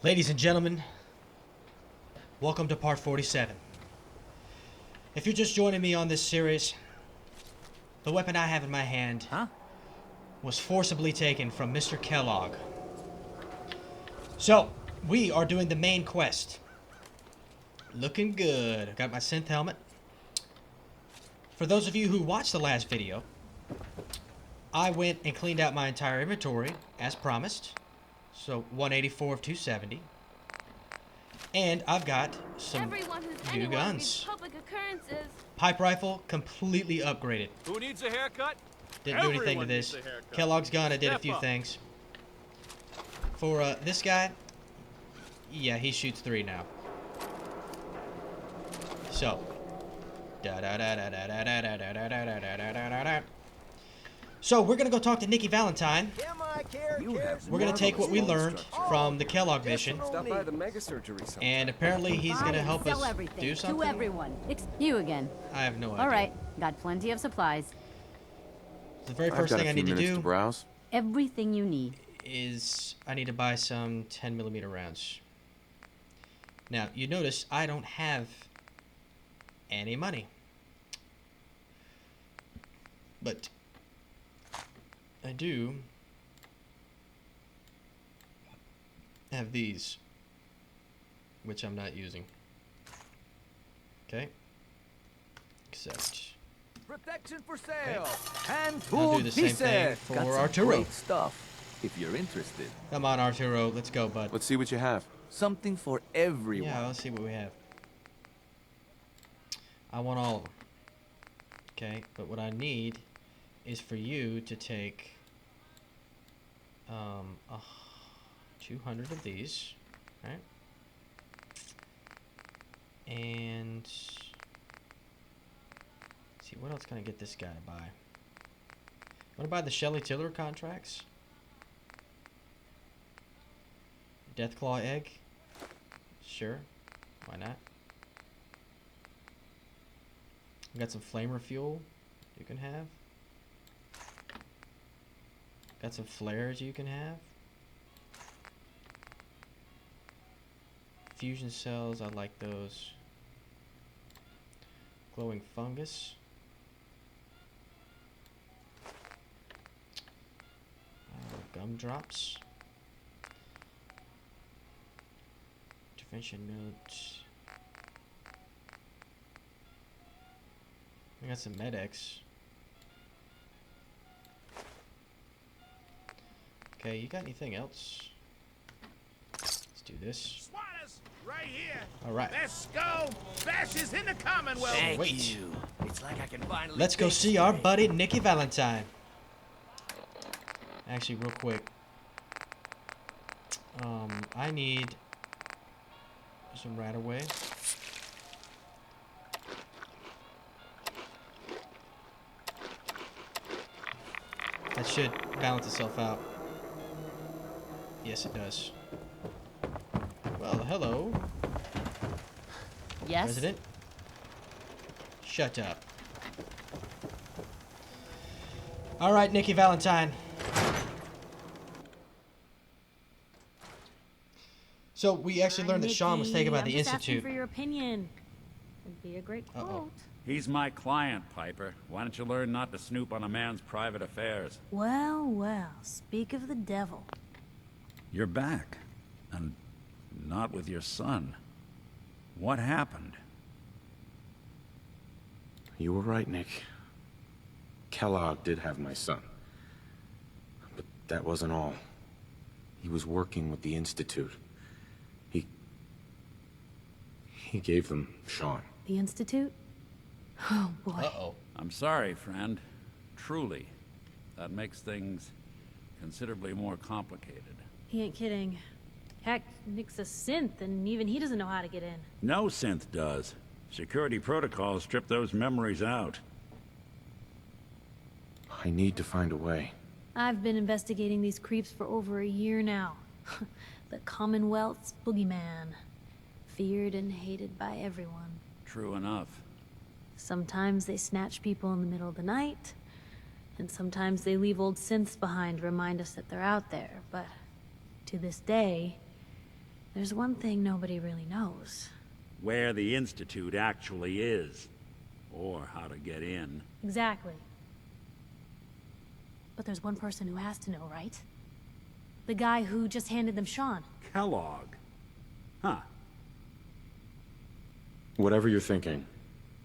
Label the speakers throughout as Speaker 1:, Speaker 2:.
Speaker 1: Ladies and gentlemen, welcome to part 47. If you're just joining me on this series, the weapon I have in my hand was forcibly taken from Mr. Kellogg. So, we are doing the main quest. Looking good. Got my synth helmet. For those of you who watched the last video, I went and cleaned out my entire inventory, as promised. So, 184 of 270. And I've got some new guns. Pipe rifle, completely upgraded.
Speaker 2: Who needs a haircut?
Speaker 1: Didn't do anything to this. Kellogg's gun, I did a few things. For this guy, yeah, he shoots 3 now. So, so we're gonna go talk to Nicky Valentine. We're gonna take what we learned from the Kellogg mission, and apparently he's gonna help us do something.
Speaker 3: To everyone. You again.
Speaker 1: I have no idea.
Speaker 3: All right, got plenty of supplies.
Speaker 1: The very first thing I need to do
Speaker 3: Everything you need
Speaker 1: is I need to buy some 10mm rounds. Now, you notice I don't have any money. But I do have these, which I'm not using. Okay. Except
Speaker 4: protection for sale. And
Speaker 1: I'll do the same thing for Arturo.
Speaker 4: Great stuff, if you're interested.
Speaker 1: Come on, Arturo. Let's go, bud.
Speaker 5: Let's see what you have.
Speaker 4: Something for everyone.
Speaker 1: Yeah, let's see what we have. I want all of them. Okay, but what I need is for you to take 200 of these, right? And let's see, what else can I get this guy to buy? Want to buy the Shelly Tiller contracts? Deathclaw egg? Sure, why not? We got some flamer fuel you can have. Got some flares you can have. Fusion cells, I like those. Glowing fungus. Gumdrops. Intervention notes. I got some Med-X. Okay, you got anything else? Let's do this.
Speaker 6: Right here.
Speaker 1: All right.
Speaker 6: Let's go. Bashes in the Commonwealth.
Speaker 1: Wait.
Speaker 4: It's like I can finally
Speaker 1: Let's go see our buddy Nicky Valentine. Actually, real quick. I need some right away. That should balance itself out. Yes, it does. Well, hello.
Speaker 3: Yes.
Speaker 1: President. Shut up. All right, Nicky Valentine. So we actually learned that Sean was taken by the
Speaker 7: Just
Speaker 1: Institute.
Speaker 7: asking for your opinion. It'd be a great quote.
Speaker 2: He's my client, Piper. Why don't you learn not to snoop on a man's private affairs?
Speaker 7: Well, well, speak of the devil.
Speaker 2: You're back. And not with your son. What happened?
Speaker 5: You were right, Nick. Kellogg did have my son. But that wasn't all. He was working with the Institute. He gave them Sean.
Speaker 7: The Institute? Oh, boy.
Speaker 1: Uh-oh.
Speaker 2: I'm sorry, friend. Truly. That makes things considerably more complicated.
Speaker 7: He ain't kidding. Heck, Nick's a synth, and even he doesn't know how to get in.
Speaker 2: No synth does. Security protocols strip those memories out.
Speaker 5: I need to find a way.
Speaker 7: I've been investigating these creeps for over a year now. The Commonwealth's boogeyman. Feared and hated by everyone.
Speaker 2: True enough.
Speaker 7: Sometimes they snatch people in the middle of the night, and sometimes they leave old synths behind to remind us that they're out there, but to this day, There's one thing nobody really knows.
Speaker 2: Where the Institute actually is. Or how to get in.
Speaker 7: Exactly. But there's one person who has to know, right? The guy who just handed them Sean.
Speaker 2: Kellogg. Huh.
Speaker 5: Whatever you're thinking,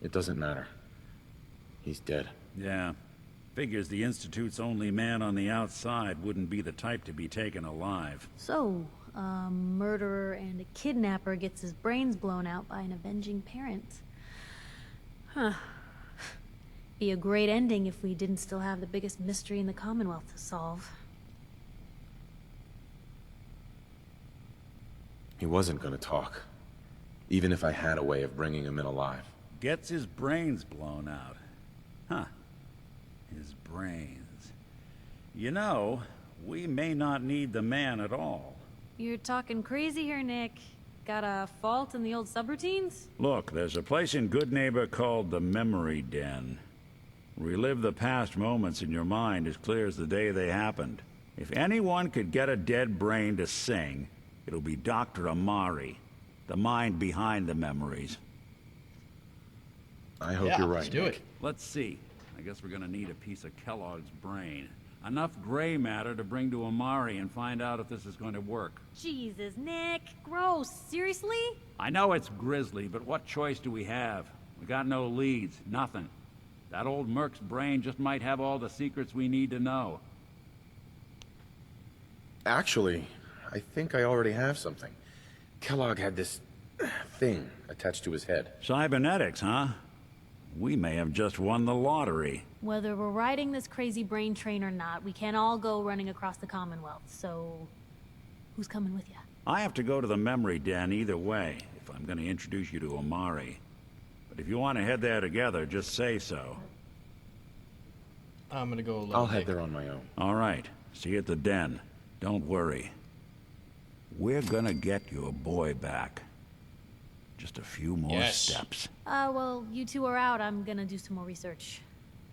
Speaker 5: it doesn't matter. He's dead.
Speaker 2: Yeah. Figures the Institute's only man on the outside wouldn't be the type to be taken alive.
Speaker 7: So, a murderer and a kidnapper gets his brains blown out by an avenging parent. Huh. Be a great ending if we didn't still have the biggest mystery in the Commonwealth to solve.
Speaker 5: He wasn't gonna talk. Even if I had a way of bringing him in alive.
Speaker 2: Gets his brains blown out. Huh. His brains. You know, we may not need the man at all.
Speaker 7: You're talking crazy here, Nick. Got a fault in the old subroutines?
Speaker 2: Look, there's a place in Good Neighbor called the Memory Den. Relive the past moments in your mind as clear as the day they happened. If anyone could get a dead brain to sing, it'll be Dr. Amari, the mind behind the memories.
Speaker 5: I hope
Speaker 1: Yeah,
Speaker 5: you're right,
Speaker 1: let's do
Speaker 5: Nick.
Speaker 1: it.
Speaker 2: Let's see. I guess we're gonna need a piece of Kellogg's brain. Enough gray matter to bring to Amari and find out if this is going to work.
Speaker 7: Jesus, Nick. Gross. Seriously?
Speaker 2: I know it's grisly, but what choice do we have? We got no leads, nothing. That old Merc's brain just might have all the secrets we need to know.
Speaker 5: Actually, I think I already have something. Kellogg had this thing attached to his head.
Speaker 2: Cybernetics, huh? We may have just won the lottery.
Speaker 7: Whether we're riding this crazy brain train or not, we can't all go running across the Commonwealth, so... who's coming with you?
Speaker 2: I have to go to the memory den either way, if I'm gonna introduce you to Amari. But if you want to head there together, just say so.
Speaker 1: I'm gonna go alone.
Speaker 5: I'll head there on my own.
Speaker 2: All right. See you at the den. Don't worry. We're gonna get your boy back. Just a few more
Speaker 1: Yes.
Speaker 2: steps.
Speaker 7: Well, you two are out. I'm gonna do some more research.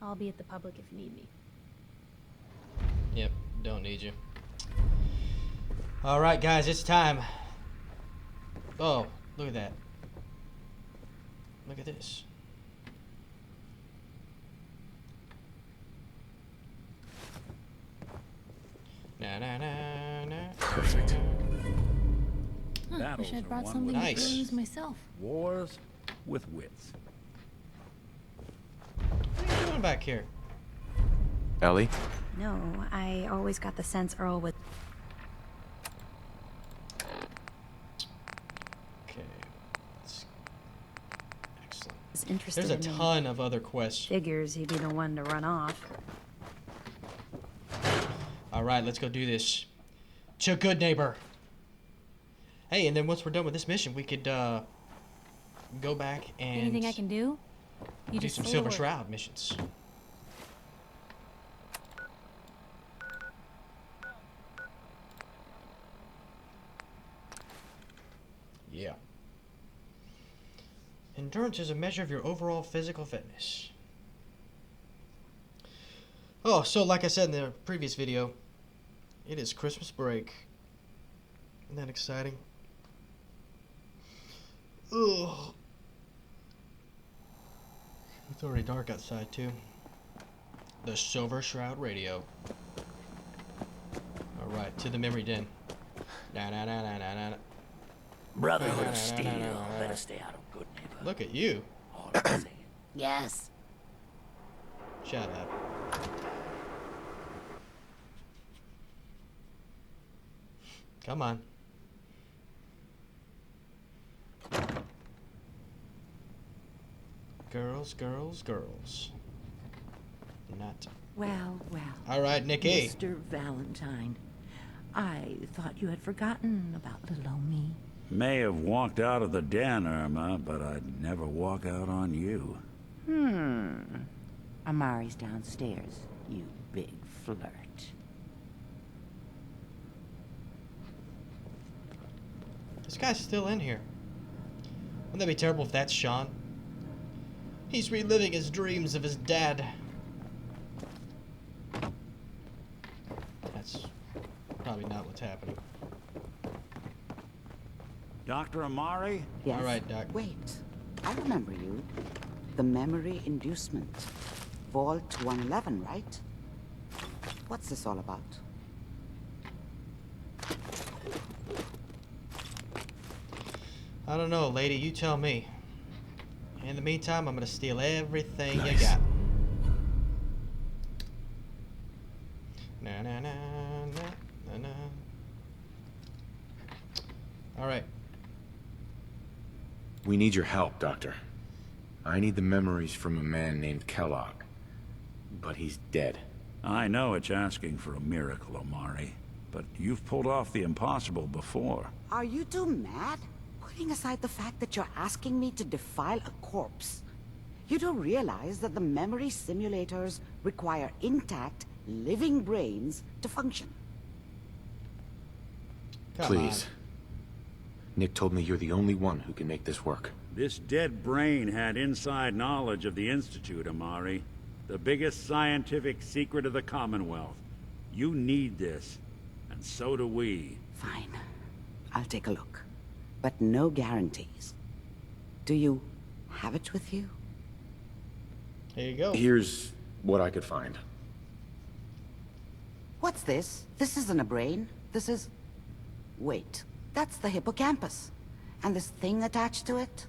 Speaker 7: I'll be at the public if you need me.
Speaker 1: Yep, don't need you. All right, guys, it's time. Oh, look at that. Look at this. Na na na na.
Speaker 5: Perfect.
Speaker 7: Huh,
Speaker 2: Battles
Speaker 7: wish I'd
Speaker 2: are
Speaker 7: brought
Speaker 2: won
Speaker 7: something
Speaker 2: with
Speaker 7: to
Speaker 1: Nice.
Speaker 7: use myself.
Speaker 2: Wars with wits.
Speaker 1: What are you doing back here?
Speaker 5: Ellie?
Speaker 8: No, I always got the sense Earl would.
Speaker 1: Okay. Excellent.
Speaker 8: Was interested
Speaker 1: There's a
Speaker 8: in me.
Speaker 1: ton of other quests.
Speaker 8: Figures he'd be the one to run off.
Speaker 1: All right, let's go do this. To Good Neighbor. Hey, and then once we're done with this mission, we could go back and
Speaker 7: Anything I can do? You
Speaker 1: do
Speaker 7: just
Speaker 1: some
Speaker 7: say a
Speaker 1: Silver
Speaker 7: word.
Speaker 1: Shroud missions. Yeah. Endurance is a measure of your overall physical fitness. Oh, so like I said in the previous video, it is Christmas break. Isn't that exciting? Ugh. It's already dark outside too. The Silver Shroud Radio. Alright, to the memory den. Na na na na na na.
Speaker 9: Brotherhood of Steel. Better stay out of Good Neighbor.
Speaker 1: Look at you.
Speaker 9: All I'm saying.
Speaker 8: Yes.
Speaker 1: Shut up. Come on. Girls, girls, girls. Not.
Speaker 10: Well, well.
Speaker 1: All right, Nicky.
Speaker 10: Mr. Valentine, I thought you had forgotten about little old me.
Speaker 2: May have walked out of the den, Irma, but I'd never walk out on you.
Speaker 10: Amari's downstairs, you big flirt.
Speaker 1: This guy's still in here. Wouldn't that be terrible if that's Sean? He's reliving his dreams of his dad. That's probably not what's happening.
Speaker 2: Dr. Amari?
Speaker 11: Yes.
Speaker 1: All right, Doc.
Speaker 11: Wait, I remember you. The memory inducement. Vault 111, right? What's this all about?
Speaker 1: I don't know, lady. You tell me. In the meantime, I'm gonna steal everything you got. Na na na na na na. All right.
Speaker 5: We need your help, Doctor. I need the memories from a man named Kellogg. But he's dead.
Speaker 2: I know it's asking for a miracle, Amari. But you've pulled off the impossible before.
Speaker 11: Are you two mad? Putting aside the fact that you're asking me to defile a corpse, you do realize that the memory simulators require intact, living brains to function.
Speaker 1: Come
Speaker 5: Please.
Speaker 1: on.
Speaker 5: Nick told me you're the only one who can make this work.
Speaker 2: This dead brain had inside knowledge of the Institute, Amari. The biggest scientific secret of the Commonwealth. You need this, and so do we.
Speaker 11: Fine. I'll take a look. But no guarantees. Do you have it with you?
Speaker 1: Here you go.
Speaker 5: Here's what I could find.
Speaker 11: What's this? This isn't a brain. This is... Wait. That's the hippocampus. And this thing attached to it?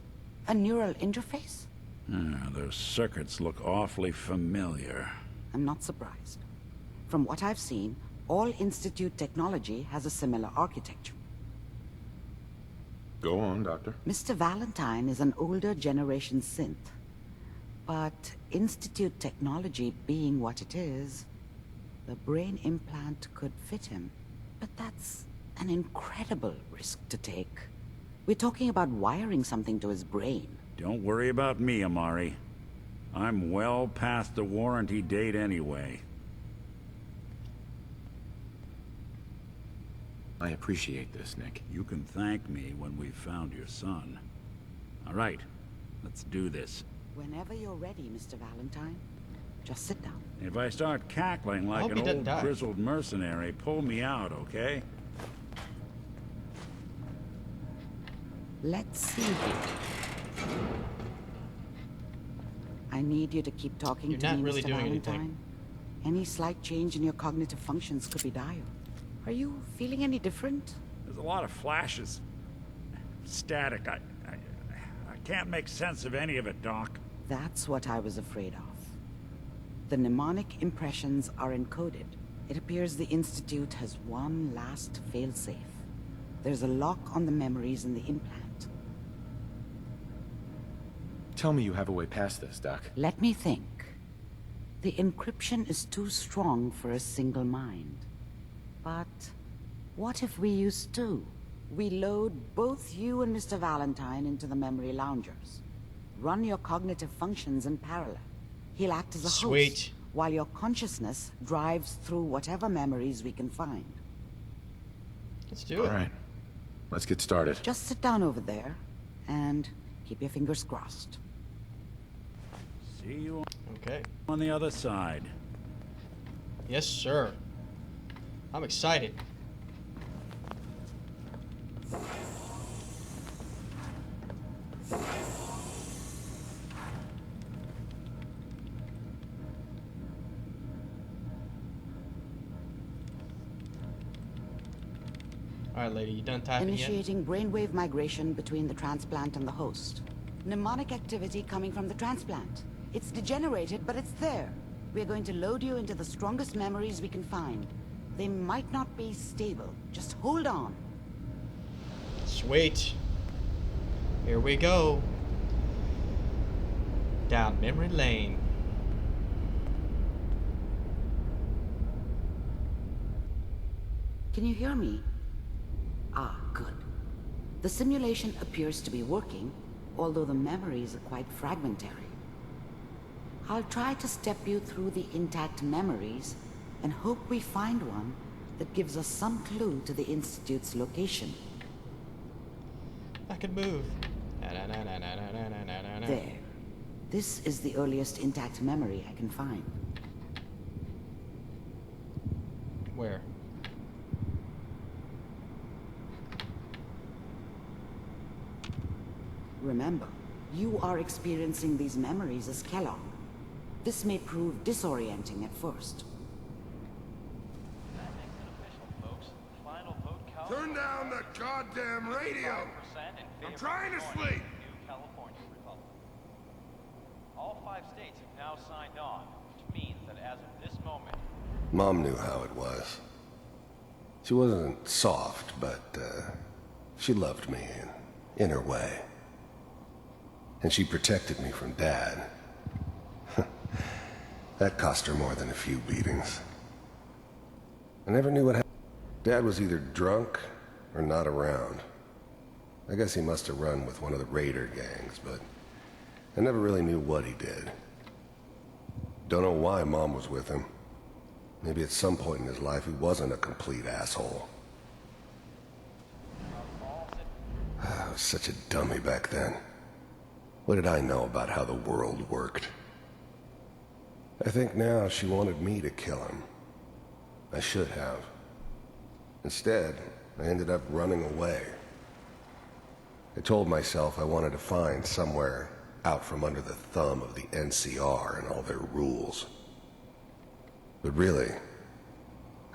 Speaker 11: A neural interface?
Speaker 2: Those circuits look awfully familiar.
Speaker 11: I'm not surprised. From what I've seen, all Institute technology has a similar architecture.
Speaker 5: Go on, Doctor.
Speaker 11: Mr. Valentine is an older generation synth. But Institute technology being what it is, the brain implant could fit him. But that's an incredible risk to take. We're talking about wiring something to his brain.
Speaker 2: Don't worry about me, Amari. I'm well past the warranty date anyway.
Speaker 5: I appreciate this, Nick.
Speaker 2: You can thank me when we've found your son. All right, let's do this.
Speaker 11: Whenever you're ready, Mr. Valentine. Just sit down.
Speaker 2: If I start cackling like
Speaker 1: hope
Speaker 2: an
Speaker 1: he doesn't
Speaker 2: old
Speaker 1: die.
Speaker 2: grizzled mercenary, pull me out, okay?
Speaker 11: Let's see here. I need you to keep talking
Speaker 1: You're
Speaker 11: to
Speaker 1: not
Speaker 11: me,
Speaker 1: really
Speaker 11: Mr.
Speaker 1: doing
Speaker 11: Valentine.
Speaker 1: anything.
Speaker 11: Any slight change in your cognitive functions could be dire. Are you feeling any different?
Speaker 2: There's a lot of flashes. Static. I can't make sense of any of it, Doc.
Speaker 11: That's what I was afraid of. The mnemonic impressions are encoded. It appears the Institute has one last failsafe. There's a lock on the memories in the implant.
Speaker 5: Tell me you have a way past this, Doc.
Speaker 11: Let me think. The encryption is too strong for a single mind. But what if we use two? We load both you and Mr. Valentine into the memory loungers. Run your cognitive functions in parallel. He'll act as a
Speaker 1: Sweet.
Speaker 11: host, while your consciousness drives through whatever memories we can find.
Speaker 1: Let's do it.
Speaker 5: All right. Let's get started.
Speaker 11: Just sit down over there, and keep your fingers crossed.
Speaker 2: See you
Speaker 1: Okay.
Speaker 2: on the other side.
Speaker 1: Yes, sir. I'm excited. Alright, lady, you done typing yet?
Speaker 11: Initiating brainwave migration between the transplant and the host. Mnemonic activity coming from the transplant. It's degenerated, but it's there. We're going to load you into the strongest memories we can find. They might not be stable. Just hold on.
Speaker 1: Sweet. Here we go. Down memory lane.
Speaker 11: Can you hear me? Ah, good. The simulation appears to be working, although the memories are quite fragmentary. I'll try to step you through the intact memories and hope we find one that gives us some clue to the Institute's location.
Speaker 1: I can move. Na-na-na-na-na-na-na-na-na.
Speaker 11: There. This is the earliest intact memory I can find.
Speaker 1: Where?
Speaker 11: Remember, you are experiencing these memories as Kellogg. This may prove disorienting at first.
Speaker 6: Turn down the goddamn radio! I'm trying to sleep!
Speaker 12: All 5 states have now signed on, which means that as of this moment...
Speaker 13: Mom knew how it was. She wasn't soft, but, she loved me in her way. And she protected me from Dad. That cost her more than a few beatings. I never knew what happened. Dad was either drunk or not around. I guess he must have run with one of the raider gangs, but I never really knew what he did. Don't know why Mom was with him. Maybe at some point in his life he wasn't a complete asshole. I was such a dummy back then. What did I know about how the world worked? I think now she wanted me to kill him. I should have. Instead, I ended up running away. I told myself I wanted to find somewhere out from under the thumb of the NCR and all their rules. But really,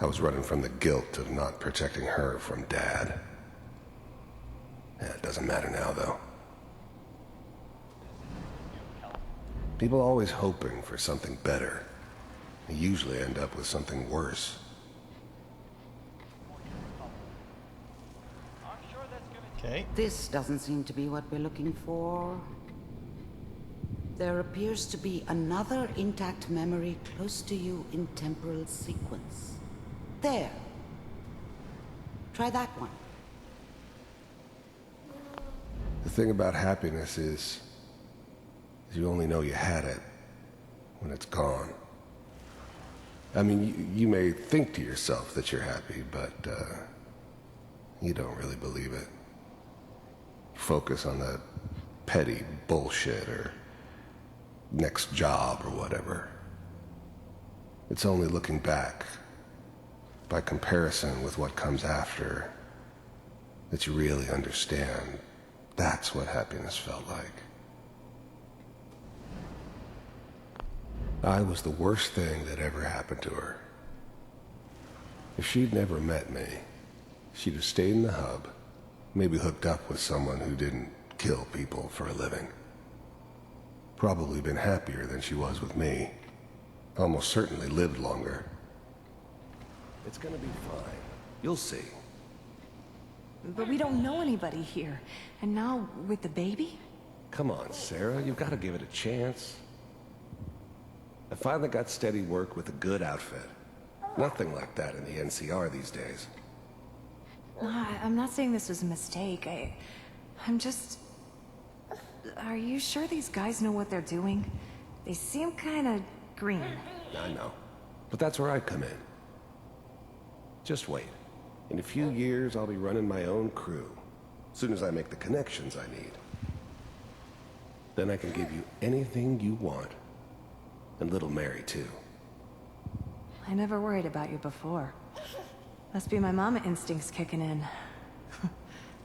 Speaker 13: I was running from the guilt of not protecting her from Dad. Yeah, it doesn't matter now, though. People are always hoping for something better. They usually end up with something worse.
Speaker 1: Okay.
Speaker 11: This doesn't seem to be what we're looking for. There appears to be another intact memory close to you in temporal sequence. There. Try that one.
Speaker 13: The thing about happiness is you only know you had it when it's gone. I mean, you may think to yourself that you're happy, but you don't really believe it. Focus on that petty bullshit or next job or whatever. It's only looking back, by comparison with what comes after, that you really understand that's what happiness felt like. I was the worst thing that ever happened to her. If she'd never met me, she'd have stayed in the hub, maybe hooked up with someone who didn't kill people for a living. Probably been happier than she was with me. Almost certainly lived longer. It's gonna be fine. You'll see.
Speaker 10: But we don't know anybody here. And now, with the baby?
Speaker 13: Come on, Sarah, you've got to give it a chance. I finally got steady work with a good outfit. Nothing like that in the NCR these days.
Speaker 10: I'm not saying this was a mistake. I'm just... Are you sure these guys know what they're doing? They seem kind of green.
Speaker 13: I know. But that's where I come in. Just wait. In a few years, I'll be running my own crew. As soon as I make the connections I need. Then I can give you anything you want. And little Mary, too.
Speaker 10: I never worried about you before. Must be my mama instincts kicking in.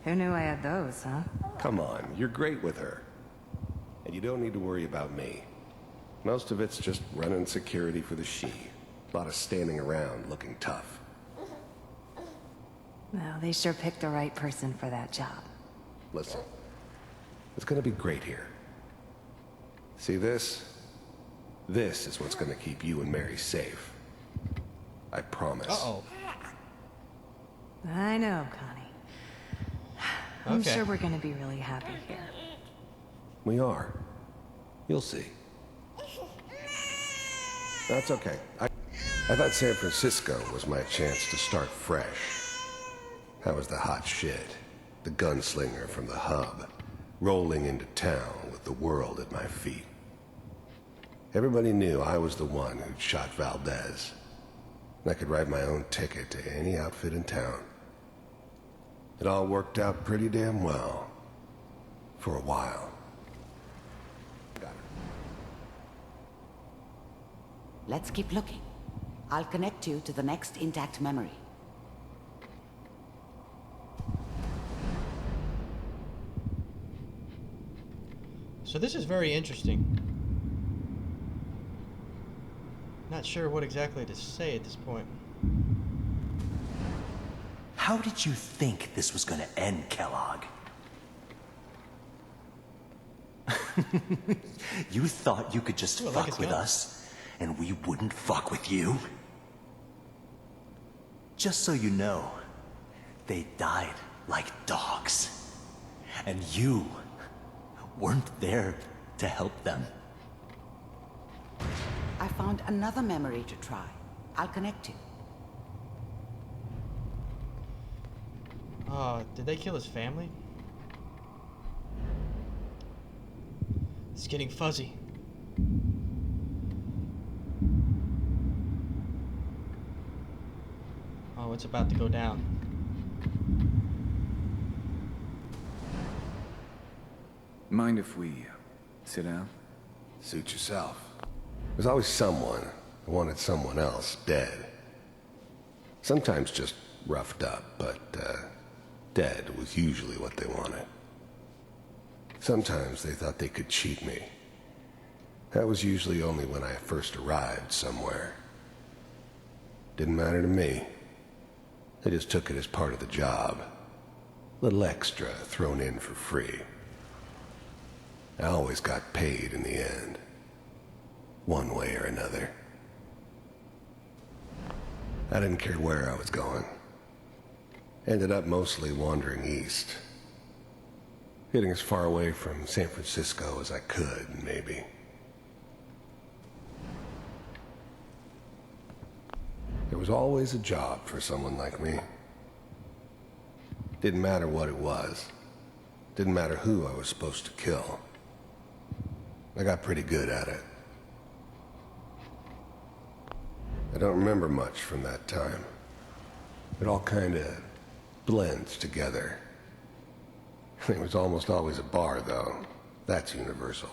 Speaker 10: Who knew I had those, huh?
Speaker 13: Come on, you're great with her. And you don't need to worry about me. Most of it's just running security for the she. A lot of standing around looking tough.
Speaker 10: Well, they sure picked the right person for that job.
Speaker 13: Listen, it's gonna be great here. See this? This is what's gonna keep you and Mary safe. I promise.
Speaker 1: Uh-oh.
Speaker 10: I know, Connie. I'm sure we're gonna be really happy here.
Speaker 13: We are. You'll see. That's okay. I thought San Francisco was my chance to start fresh. I was the hot shit, the gunslinger from the hub, rolling into town with the world at my feet. Everybody knew I was the one who'd shot Valdez. And I could write my own ticket to any outfit in town. It all worked out pretty damn well. For a while. Got it.
Speaker 11: Let's keep looking. I'll connect you to the next intact memory.
Speaker 1: So this is very interesting. Not sure what exactly to say at this point.
Speaker 9: How did you think this was gonna end, Kellogg? You thought you could just fuck with us, and we wouldn't fuck with you? Just so you know, they died like dogs. And you weren't there to help them.
Speaker 11: I found another memory to try. I'll connect you.
Speaker 1: Did they kill his family? It's getting fuzzy. Oh, it's about to go down.
Speaker 14: Mind if we sit down?
Speaker 13: Suit yourself. There's always someone who wanted someone else dead. Sometimes just roughed up, but dead was usually what they wanted. Sometimes they thought they could cheat me. That was usually only when I first arrived somewhere. Didn't matter to me. They just took it as part of the job. Little extra thrown in for free. I always got paid in the end. One way or another. I didn't care where I was going. Ended up mostly wandering east. Getting as far away from San Francisco as I could, maybe. There was always a job for someone like me. Didn't matter what it was. Didn't matter who I was supposed to kill. I got pretty good at it. I don't remember much from that time. It all kind of blends together. There was almost always a bar, though. That's universal.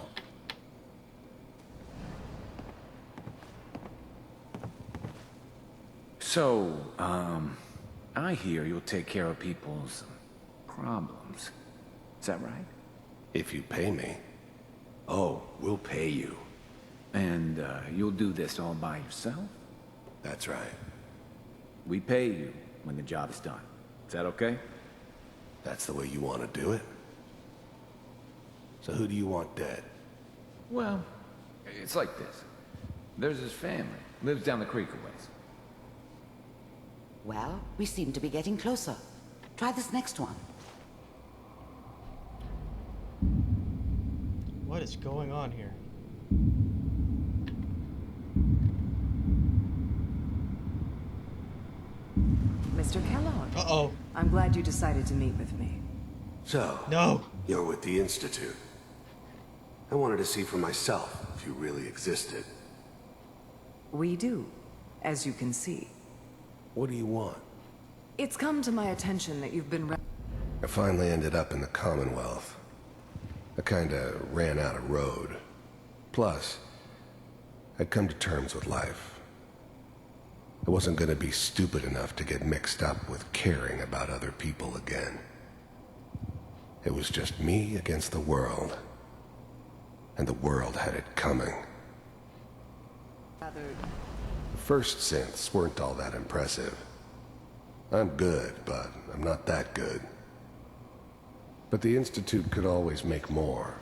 Speaker 14: So, I hear you'll take care of people's problems. Is that right?
Speaker 13: If you pay me.
Speaker 14: Oh, we'll pay you. And, you'll do this all by yourself?
Speaker 13: That's right.
Speaker 14: We pay you when the job is done. Is that okay?
Speaker 13: That's the way you want to do it? So who do you want dead?
Speaker 14: Well, it's like this. There's his family. Lives down the creek a ways.
Speaker 11: Well, we seem to be getting closer. Try this next one.
Speaker 1: What is going on here?
Speaker 10: Mr. Kellogg.
Speaker 1: Uh-oh.
Speaker 10: I'm glad you decided to meet with me.
Speaker 13: So,
Speaker 1: no,
Speaker 13: you're with the Institute. I wanted to see for myself if you really existed.
Speaker 10: We do, as you can see.
Speaker 13: What do you want?
Speaker 10: It's come to my attention that you've been...
Speaker 13: I finally ended up in the Commonwealth. I kinda ran out of road. Plus, I'd come to terms with life. I wasn't gonna be stupid enough to get mixed up with caring about other people again. It was just me against the world. And the world had it coming. The first synths weren't all that impressive. I'm good, but I'm not that good. But the Institute could always make more,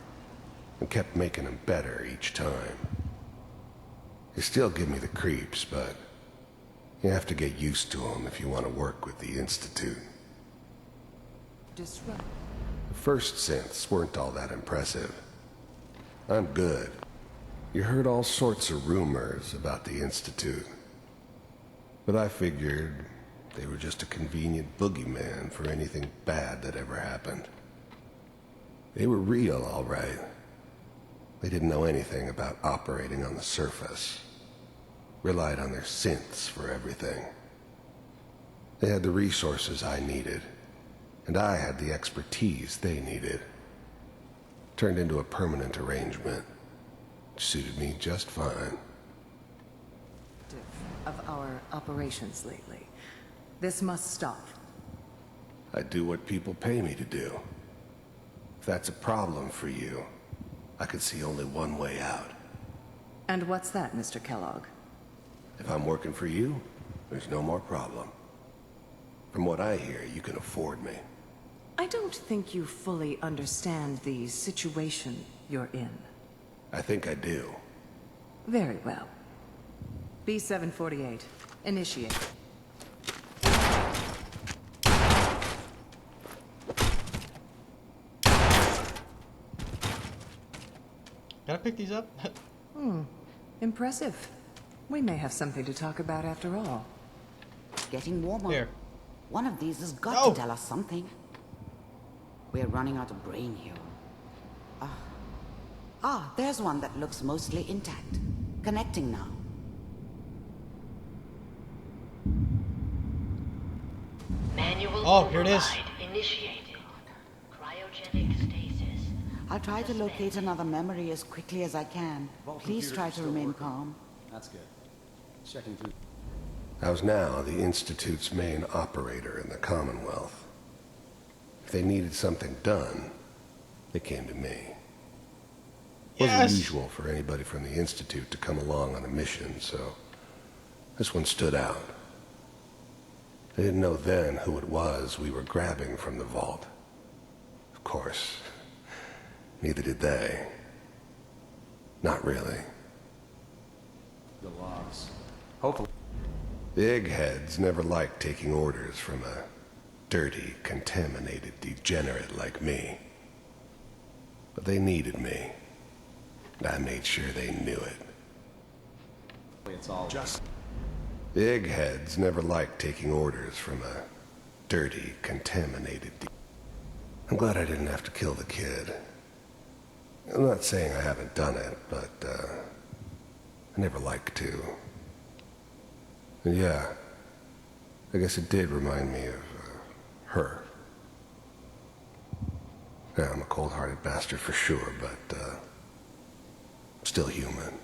Speaker 13: and kept making them better each time. They still give me the creeps, but you have to get used to them if you want to work with the Institute.
Speaker 10: Disrupt.
Speaker 13: The first synths weren't all that impressive. I'm good. You heard all sorts of rumors about the Institute. But I figured they were just a convenient boogeyman for anything bad that ever happened. They were real, all right. They didn't know anything about operating on the surface. Relied on their synths for everything. They had the resources I needed, and I had the expertise they needed. Turned into a permanent arrangement, which suited me just fine.
Speaker 10: Of our operations lately. This must stop.
Speaker 13: I do what people pay me to do. If that's a problem for you, I could see only one way out.
Speaker 10: And what's that, Mr. Kellogg?
Speaker 13: If I'm working for you, there's no more problem. From what I hear, you can afford me.
Speaker 10: I don't think you fully understand the situation you're in.
Speaker 13: I think I do.
Speaker 10: Very well. B-748, initiate.
Speaker 1: Can I pick these up?
Speaker 10: Impressive. We may have something to talk about after all.
Speaker 11: Getting warmer.
Speaker 1: Here.
Speaker 11: One of these has got
Speaker 1: No.
Speaker 11: to tell us something. We're running out of brain here. There's one that looks mostly intact. Connecting now.
Speaker 15: Manual
Speaker 1: Here it is.
Speaker 15: override initiated. Cryogenic stasis.
Speaker 11: I'll try to locate another memory as quickly as I can. Please try to remain calm.
Speaker 16: That's good. Checking through.
Speaker 13: I was now the Institute's main operator in the Commonwealth. If they needed something done, they came to me. It wasn't usual for anybody from the Institute to come along on a mission, so this one stood out. I didn't know then who it was we were grabbing from the vault. Of course, neither did they. Not really.
Speaker 16: The logs. Hopefully.
Speaker 13: The eggheads never liked taking orders from a dirty, contaminated degenerate like me. But they needed me. And I made sure they knew it.
Speaker 16: It's all just.
Speaker 13: The eggheads never liked taking orders from a dirty, contaminated I'm glad I didn't have to kill the kid. I'm not saying I haven't done it, but, I never liked to. And yeah, I guess it did remind me of, her. Yeah, I'm a cold-hearted bastard for sure, but, still human.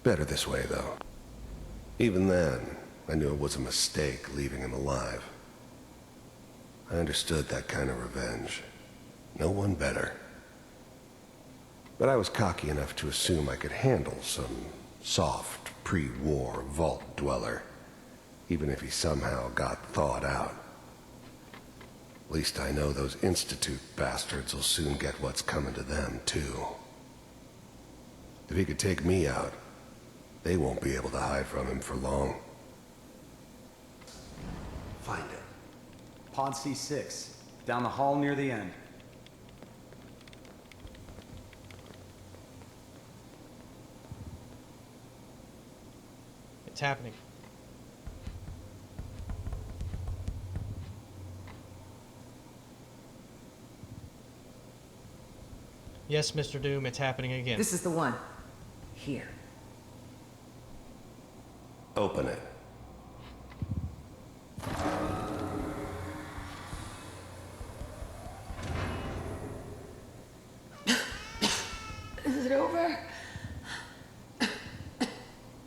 Speaker 13: Better this way, though. Even then, I knew it was a mistake leaving him alive. I understood that kind of revenge. No one better. But I was cocky enough to assume I could handle some soft, pre-war vault dweller, even if he somehow got thawed out. At least I know those Institute bastards will soon get what's coming to them, too. If he could take me out, they won't be able to hide from him for long.
Speaker 16: Find it. Pod C6. Down the hall near the end.
Speaker 1: It's happening. Yes, Mr. Doom, it's happening again.
Speaker 10: This is the one. Here.
Speaker 13: Open it.
Speaker 10: Is it over?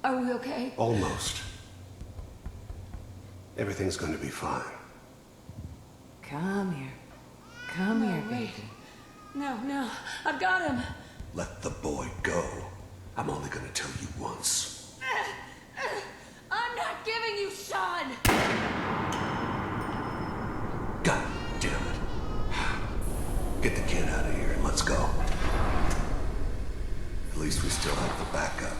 Speaker 10: Are we okay?
Speaker 13: Almost. Everything's going to be fine.
Speaker 10: Come here. Come here, baby.
Speaker 7: No, I've got him.
Speaker 13: Let the boy go. I'm only going to tell you once.
Speaker 7: I'm not giving you Sean.
Speaker 13: God damn it. Get the kid out of here and let's go. At least we still have the backup.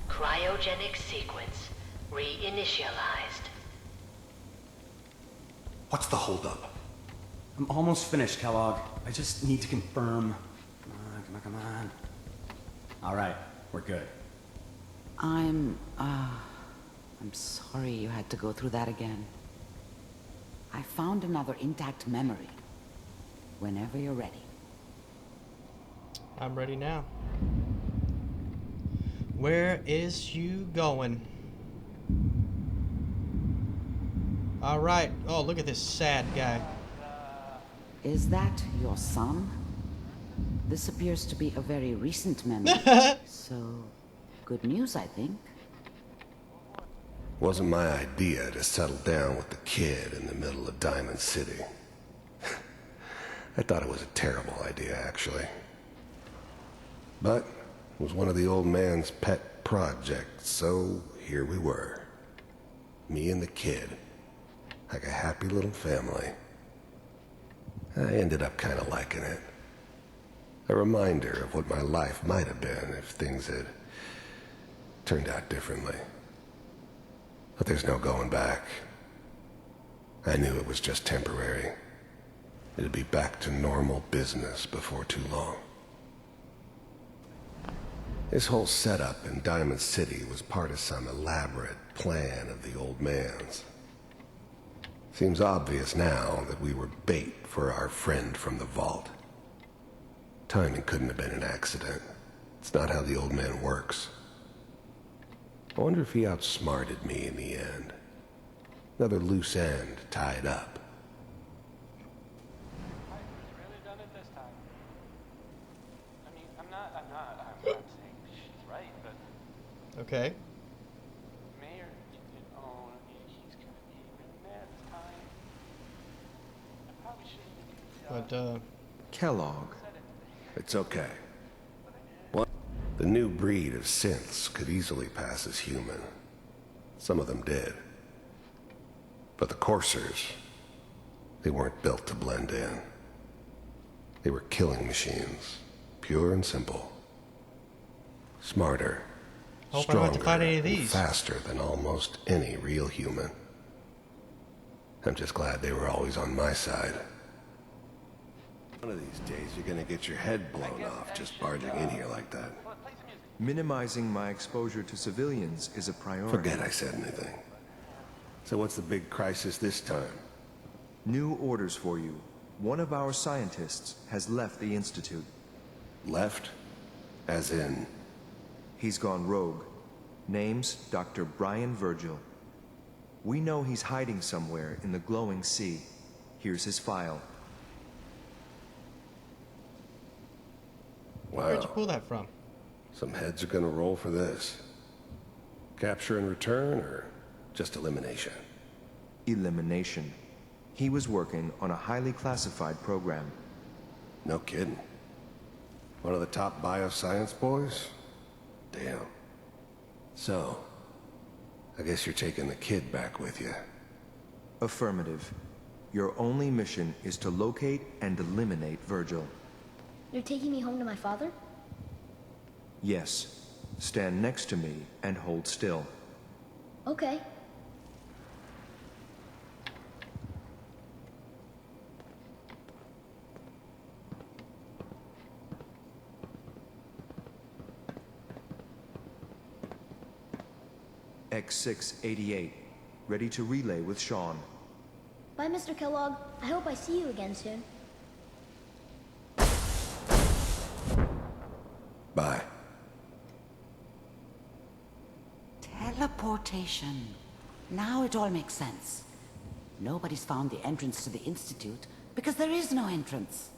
Speaker 15: Cryogenic sequence reinitialized.
Speaker 13: What's the holdup?
Speaker 16: I'm almost finished, Kellogg. I just need to confirm. Come on. All right, we're good.
Speaker 11: I'm sorry you had to go through that again. I found another intact memory. Whenever you're ready.
Speaker 1: I'm ready now. Where is you going? All right. Oh, look at this sad guy.
Speaker 11: Is that your son? This appears to be a very recent memory. So, good news, I think.
Speaker 13: Wasn't my idea to settle down with the kid in the middle of Diamond City. I thought it was a terrible idea, actually. But it was one of the old man's pet projects, so here we were. Me and the kid, like a happy little family. I ended up kind of liking it. A reminder of what my life might have been if things had turned out differently. But there's no going back. I knew it was just temporary. It'd be back to normal business before too long. This whole setup in Diamond City was part of some elaborate plan of the old man's. Seems obvious now that we were bait for our friend from the vault. Timing couldn't have been an accident. It's not how the old man works. I wonder if he outsmarted me in the end. Another loose end tied up.
Speaker 12: Really done it this time. I mean, I'm not saying she's right, but
Speaker 1: Okay.
Speaker 12: Mayor, he's gonna be really mad this time. I probably shouldn't.
Speaker 1: But,
Speaker 5: Kellogg.
Speaker 13: It's okay. What? The new breed of synths could easily pass as human. Some of them did. But the coursers, they weren't built to blend in. They were killing machines, pure and simple. Smarter,
Speaker 1: Hope I don't have to fight any of
Speaker 13: and
Speaker 1: these.
Speaker 13: faster than almost any real human. I'm just glad they were always on my side. One of these days, you're gonna get your head blown off just barging in here like that.
Speaker 17: Minimizing my exposure to civilians is a priority.
Speaker 13: Forget I said anything. So what's the big crisis this time?
Speaker 17: New orders for you. One of our scientists has left the Institute.
Speaker 13: Left? As in?
Speaker 17: He's gone rogue. Name's Dr. Brian Virgil. We know he's hiding somewhere in the glowing sea. Here's his file.
Speaker 13: Wow.
Speaker 1: Where'd you pull that from?
Speaker 13: Some heads are gonna roll for this. Capture and return, or just elimination?
Speaker 17: Elimination. He was working on a highly classified program.
Speaker 13: No kidding. One of the top bioscience boys? Damn. So, I guess you're taking the kid back with you.
Speaker 17: Affirmative. Your only mission is to locate and eliminate Virgil.
Speaker 18: You're taking me home to my father?
Speaker 17: Yes. Stand next to me and hold still.
Speaker 18: Okay.
Speaker 17: X688. Ready to relay with Sean.
Speaker 18: Bye, Mr. Kellogg. I hope I see you again soon.
Speaker 13: Bye.
Speaker 11: Teleportation. Now it all makes sense. Nobody's found the entrance to the Institute because there is no entrance.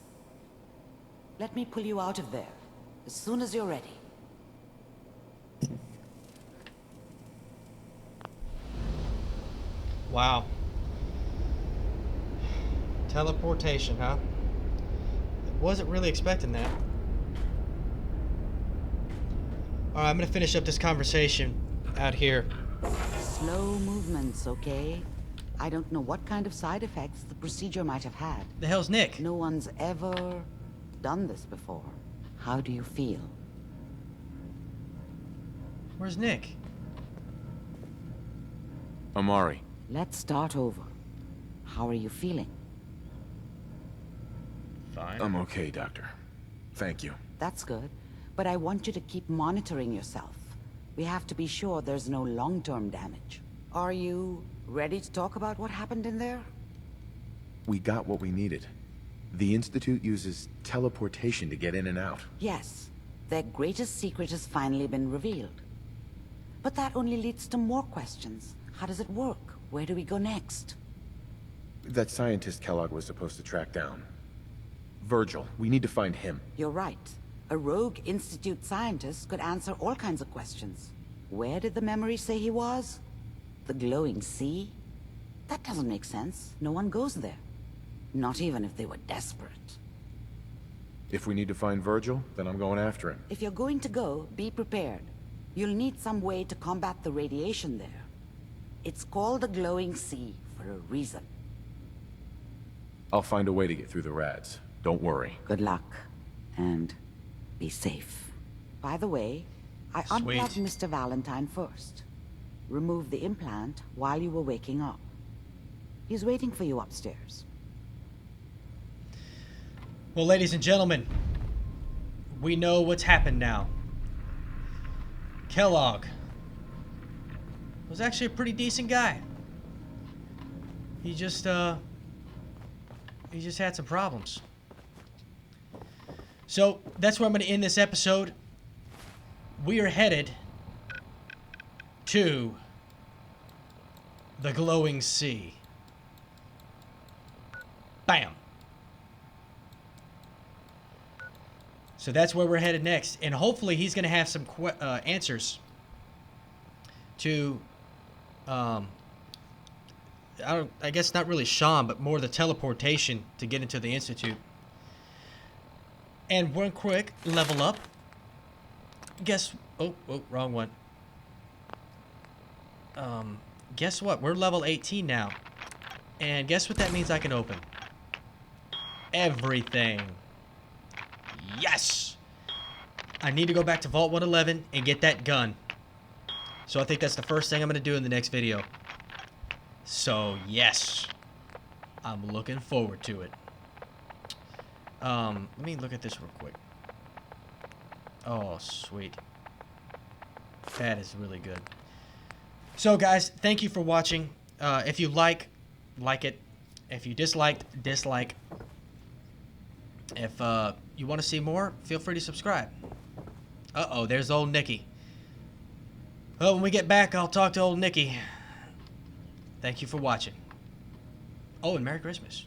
Speaker 11: Let me pull you out of there as soon as you're ready.
Speaker 1: Wow. Teleportation, huh? Wasn't really expecting that. Alright, I'm gonna finish up this conversation out here.
Speaker 11: Slow movements, okay? I don't know what kind of side effects the procedure might have had.
Speaker 1: The hell's Nick?
Speaker 11: No one's ever done this before. How do you feel?
Speaker 1: Where's Nick?
Speaker 5: Amari.
Speaker 11: Let's start over. How are you feeling?
Speaker 5: Fine. I'm okay, Doctor. Thank you.
Speaker 11: That's good. But I want you to keep monitoring yourself. We have to be sure there's no long-term damage. Are you ready to talk about what happened in there?
Speaker 5: We got what we needed. The Institute uses teleportation to get in and out.
Speaker 11: Yes. Their greatest secret has finally been revealed. But that only leads to more questions. How does it work? Where do we go next?
Speaker 5: That scientist Kellogg was supposed to track down. Virgil. We need to find him.
Speaker 11: You're right. A rogue Institute scientist could answer all kinds of questions. Where did the memory say he was? The glowing sea? That doesn't make sense. No one goes there. Not even if they were desperate.
Speaker 5: If we need to find Virgil, then I'm going after him.
Speaker 11: If you're going to go, be prepared. You'll need some way to combat the radiation there. It's called the glowing sea for a reason.
Speaker 5: I'll find a way to get through the rads. Don't worry.
Speaker 11: Good luck, and be safe. By the way, I unplugged Mr. Valentine first. Removed the implant while you were waking up. He's waiting for you upstairs.
Speaker 1: Well, ladies and gentlemen, we know what's happened now. Kellogg was actually a pretty decent guy. He just had some problems. So that's where I'm going to end this episode. We are headed to the glowing sea. Bam. So that's where we're headed next, and hopefully he's going to have some answers to, I guess not really Sean, but more the teleportation to get into the Institute. And one quick level up. Oh, wrong one. Guess what? We're level 18 now, and guess what that means I can open? Everything. Yes! I need to go back to Vault 111 and get that gun. So I think that's the first thing I'm going to do in the next video. So, yes. I'm looking forward to it. Let me look at this real quick. Oh, sweet. That is really good. So, guys, thank you for watching. If you like it. If you disliked, dislike. If you want to see more, feel free to subscribe. Uh-oh, there's old Nicky. Well, when we get back, I'll talk to old Nicky. Thank you for watching. Oh, and Merry Christmas.